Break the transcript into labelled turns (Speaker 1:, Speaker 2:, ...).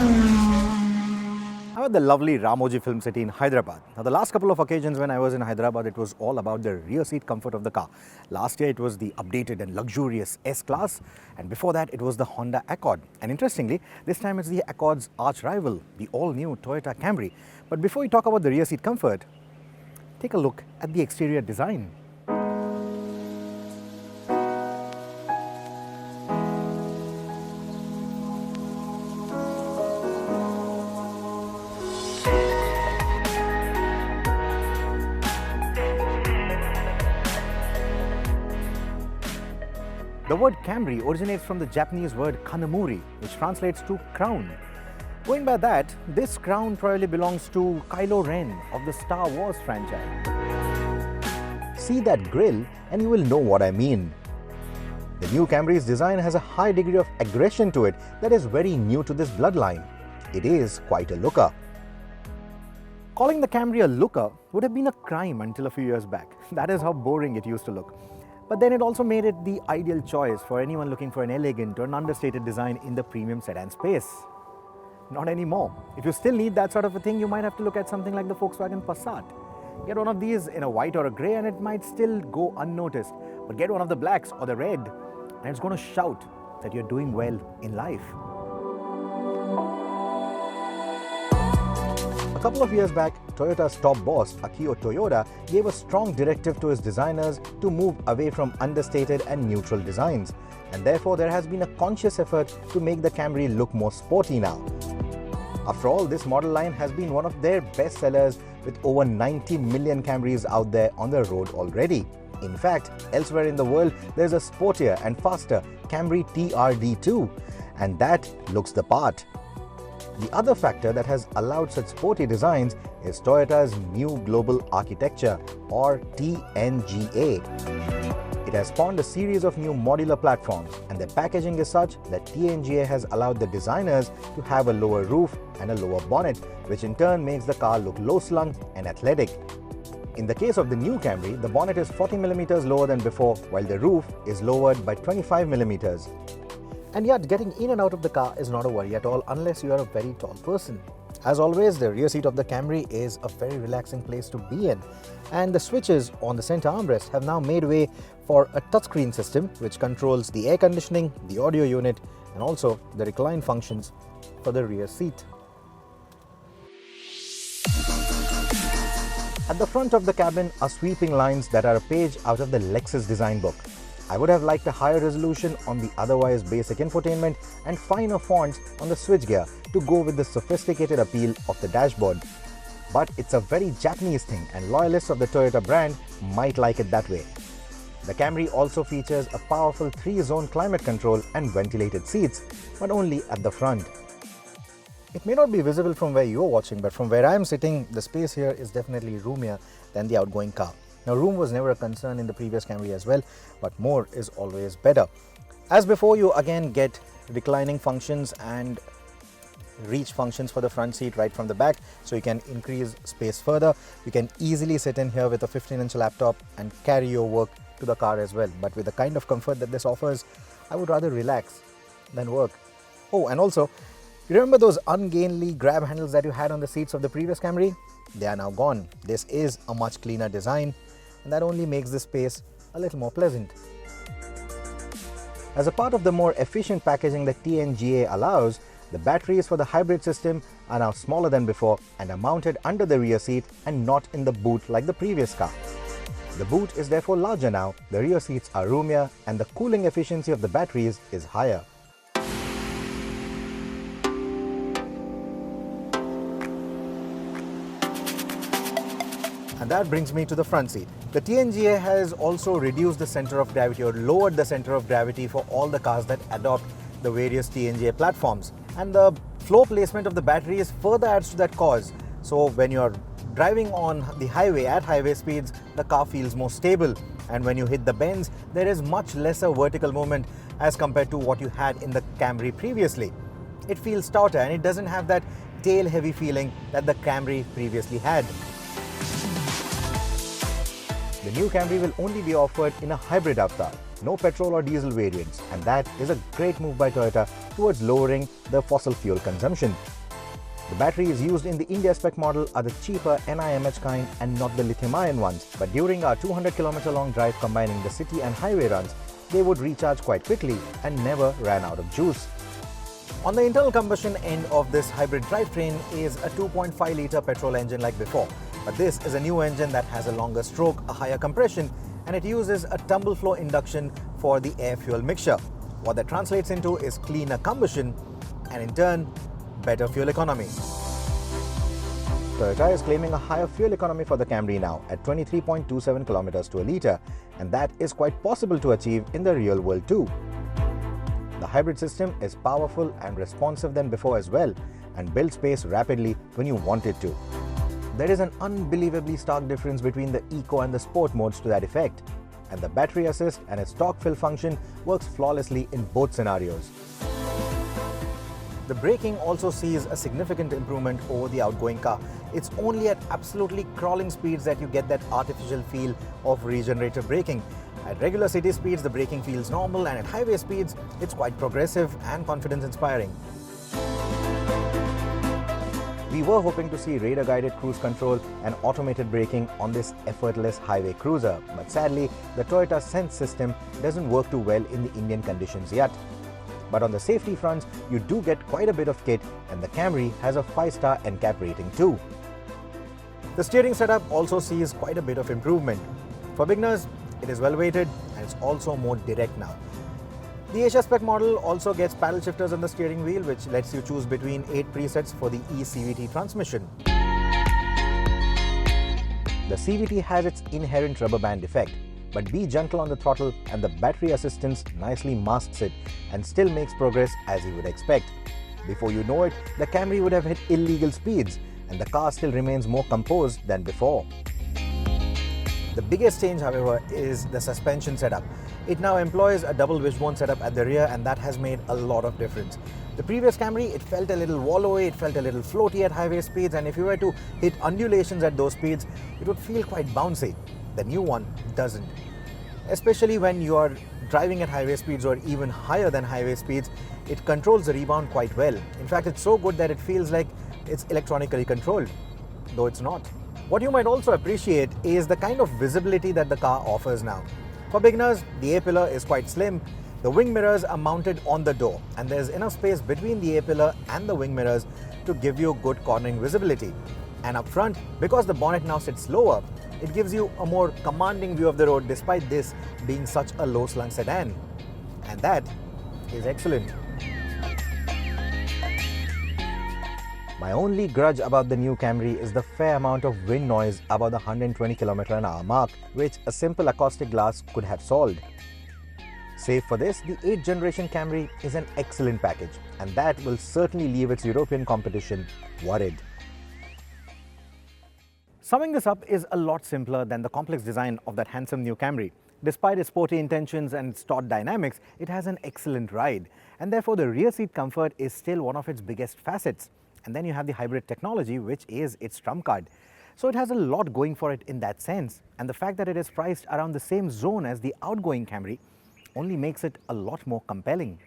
Speaker 1: I'm at the lovely Ramoji Film City in Hyderabad. Now, the last couple of occasions when I was in Hyderabad, it was all about the rear seat comfort of the car. Last year, it was the updated and luxurious S-Class, and before that, it was the Honda Accord. And interestingly, this time it's the Accord's arch rival, the all-new Toyota Camry. But before we talk about the rear seat comfort, take a look at the exterior design. The word Camry originates from the Japanese word kanamuri, which translates to crown. Going by that, this crown probably belongs to Kylo Ren of the Star Wars franchise. See that grille and you will know what I mean. The new Camry's design has a high degree of aggression to it that is very new to this bloodline. It is quite a looker. Calling the Camry a looker would have been a crime until a few years back. That is how boring it used to look. But then it also made it the ideal choice for anyone looking for an elegant or an understated design in the premium sedan space. Not anymore. If you still need that sort of a thing, you might have to look at something like the Volkswagen Passat. Get one of these in a white or a grey and it might still go unnoticed. But get one of the blacks or the red and it's going to shout that you're doing well in life. A couple of years back, Toyota's top boss, Akio Toyoda, gave a strong directive to his designers to move away from understated and neutral designs. And therefore, there has been a conscious effort to make the Camry look more sporty now. After all, this model line has been one of their best sellers with over 90 million Camrys out there on the road already. In fact, elsewhere in the world, there's a sportier and faster Camry TRD2, and that looks the part. The other factor that has allowed such sporty designs is Toyota's new global architecture, or TNGA. It has spawned a series of new modular platforms, and their packaging is such that TNGA has allowed the designers to have a lower roof and a lower bonnet, which in turn makes the car look low-slung and athletic. In the case of the new Camry, the bonnet is 40 mm lower than before, while the roof is lowered by 25 mm. And yet, getting in and out of the car is not a worry at all unless you are a very tall person. As always, the rear seat of the Camry is a very relaxing place to be in. And the switches on the center armrest have now made way for a touchscreen system which controls the air conditioning, the audio unit, and also the recline functions for the rear seat. At the front of the cabin are sweeping lines that are a page out of the Lexus design book. I would have liked a higher resolution on the otherwise basic infotainment and finer fonts on the switchgear to go with the sophisticated appeal of the dashboard. But it's a very Japanese thing and loyalists of the Toyota brand might like it that way. The Camry also features a powerful 3-zone climate control and ventilated seats, but only at the front. It may not be visible from where you're watching, but from where I'm sitting, the space here is definitely roomier than the outgoing car. Now, room was never a concern in the previous Camry as well, but more is always better. As before, you again get reclining functions and reach functions for the front seat right from the back, so you can increase space further. You can easily sit in here with a 15-inch laptop and carry your work to the car as well. But with the kind of comfort that this offers, I would rather relax than work. Oh, and also, you remember those ungainly grab handles that you had on the seats of the previous Camry? They are now gone. This is a much cleaner design, and that only makes the space a little more pleasant. As a part of the more efficient packaging that TNGA allows, the batteries for the hybrid system are now smaller than before and are mounted under the rear seat and not in the boot like the previous car. The boot is therefore larger now, the rear seats are roomier, and the cooling efficiency of the batteries is higher. And that brings me to the front seat. The TNGA has also reduced the center of gravity or lowered the center of gravity for all the cars that adopt the various TNGA platforms. And the floor placement of the batteries further adds to that cause. So when you're driving on the highway at highway speeds, the car feels more stable. And when you hit the bends, there is much lesser vertical movement as compared to what you had in the Camry previously. It feels stouter and it doesn't have that tail-heavy feeling that the Camry previously had. The new Camry will only be offered in a hybrid avatar, no petrol or diesel variants, and that is a great move by Toyota to towards lowering the fossil fuel consumption. The batteries used in the India spec model are the cheaper NIMH kind and not the lithium-ion ones. But during our 200-kilometer long drive combining the city and highway runs, they would recharge quite quickly and never ran out of juice. On the internal combustion end of this hybrid drivetrain is a 2.5-litre petrol engine like before. But this is a new engine that has a longer stroke, a higher compression, and it uses a tumble flow induction for the air-fuel mixture. What that translates into is cleaner combustion and in turn, better fuel economy. Toyota is claiming a higher fuel economy for the Camry now at 23.27 kilometers to a litre, and that is quite possible to achieve in the real world too. The hybrid system is powerful and responsive than before as well, and builds space rapidly when you want it to. There is an unbelievably stark difference between the eco and the sport modes to that effect, and the battery assist and its torque fill function works flawlessly in both scenarios. The braking also sees a significant improvement over the outgoing car. It's only at absolutely crawling speeds that you get that artificial feel of regenerative braking. At regular city speeds, the braking feels normal, and at highway speeds, it's quite progressive and confidence-inspiring. We were hoping to see radar-guided cruise control and automated braking on this effortless highway cruiser, but sadly, the Toyota Sense system doesn't work too well in the Indian conditions yet. But on the safety fronts, you do get quite a bit of kit, and the Camry has a 5-star NCAP rating too. The steering setup also sees quite a bit of improvement. For beginners, it is well weighted and it's also more direct now. The Asia spec model also gets paddle shifters on the steering wheel, which lets you choose between 8 presets for the eCVT transmission. The CVT has its inherent rubber band effect, but be gentle on the throttle and the battery assistance nicely masks it and still makes progress as you would expect. Before you know it, the Camry would have hit illegal speeds and the car still remains more composed than before. The biggest change, however, is the suspension setup. It now employs a double wishbone setup at the rear, and that has made a lot of difference. The previous Camry, it felt a little wallowy, it felt a little floaty at highway speeds, and if you were to hit undulations at those speeds, it would feel quite bouncy. The new one doesn't. Especially when you are driving at highway speeds or even higher than highway speeds, it controls the rebound quite well. In fact, it's so good that it feels like it's electronically controlled, though it's not. What you might also appreciate is the kind of visibility that the car offers now. For beginners, the A-pillar is quite slim. The wing mirrors are mounted on the door, and there's enough space between the A-pillar and the wing mirrors to give you good cornering visibility. And up front, because the bonnet now sits lower, it gives you a more commanding view of the road despite this being such a low-slung sedan. And that is excellent. My only grudge about the new Camry is the fair amount of wind noise above the 120 km/h mark, which a simple acoustic glass could have solved. Save for this, the 8th generation Camry is an excellent package, and that will certainly leave its European competition worried. Summing this up is a lot simpler than the complex design of that handsome new Camry. Despite its sporty intentions and its taut dynamics, it has an excellent ride, and therefore the rear seat comfort is still one of its biggest facets. And then you have the hybrid technology, which is its trump card. So it has a lot going for it in that sense, and the fact that it is priced around the same zone as the outgoing Camry only makes it a lot more compelling.